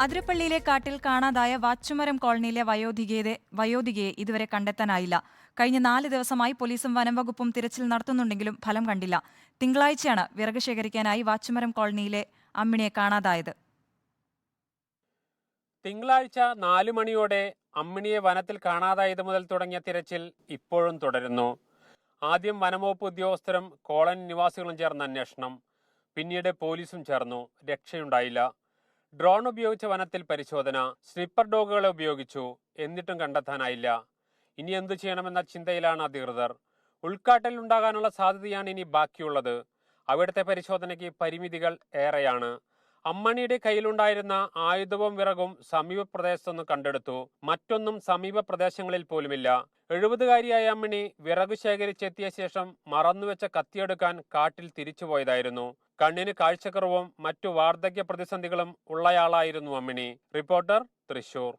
അതിരപ്പള്ളിയിലെ കാട്ടിൽ കാണാതായ വാച്ചുമരം കോളനിയിലെ വയോധികയെ ഇതുവരെ കണ്ടെത്താനായില്ല. കഴിഞ്ഞ 4 ദിവസമായി പോലീസും വനംവകുപ്പും തിരച്ചിൽ നടത്തുന്നുണ്ടെങ്കിലും ഫലം കണ്ടില്ല. തിങ്കളാഴ്ചയാണ് വിറക് ശേഖരിക്കാനായി വാച്ചുമരം കോളനിയിലെ അമ്മിണിയെ കാണാതായത്. തിങ്കളാഴ്ച 4 മണിയോടെ അമ്മിണിയെ വനത്തിൽ കാണാതായത് മുതൽ തുടങ്ങിയ തിരച്ചിൽ ഇപ്പോഴും തുടരുന്നു. ആദ്യം വനംവകുപ്പ് ഉദ്യോഗസ്ഥരും കോളനി നിവാസികളും ചേർന്ന അന്വേഷണം, പിന്നീട് പോലീസും ചേർന്നു. രക്ഷയുണ്ടായില്ല. ഡ്രോൺ ഉപയോഗിച്ച വനത്തിൽ പരിശോധന, സ്നിപ്പർ ഡോഗുകളെ ഉപയോഗിച്ചു. എന്നിട്ടും കണ്ടെത്താനായില്ല. ഇനി എന്തു ചെയ്യണമെന്ന ചിന്തയിലാണ് അധികൃതർ. ഉൾക്കാട്ടൽ ഉണ്ടാകാനുള്ള സാധ്യതയാണ് ഇനി ബാക്കിയുള്ളത്. അവിടുത്തെ പരിശോധനയ്ക്ക് പരിമിതികൾ ഏറെയാണ്. അമ്മണിയുടെ കയ്യിലുണ്ടായിരുന്ന ആയുധവും വിറകും സമീപ പ്രദേശത്തുനിന്ന് കണ്ടെടുത്തു. മറ്റൊന്നും സമീപ പ്രദേശങ്ങളിൽ പോലുമില്ല. 70-കാരിയായ അമ്മിണി വിറകു ശേഖരിച്ചെത്തിയ ശേഷം മറന്നുവെച്ച കത്തിയെടുക്കാൻ കാട്ടിൽ തിരിച്ചുപോയതായിരുന്നു. കണ്ണിന് കാഴ്ചക്കുറവും മറ്റു വാർദ്ധക്യ പ്രതിസന്ധികളും ഉള്ളയാളായിരുന്നു അമ്മിണി. റിപ്പോർട്ടർ, തൃശൂർ.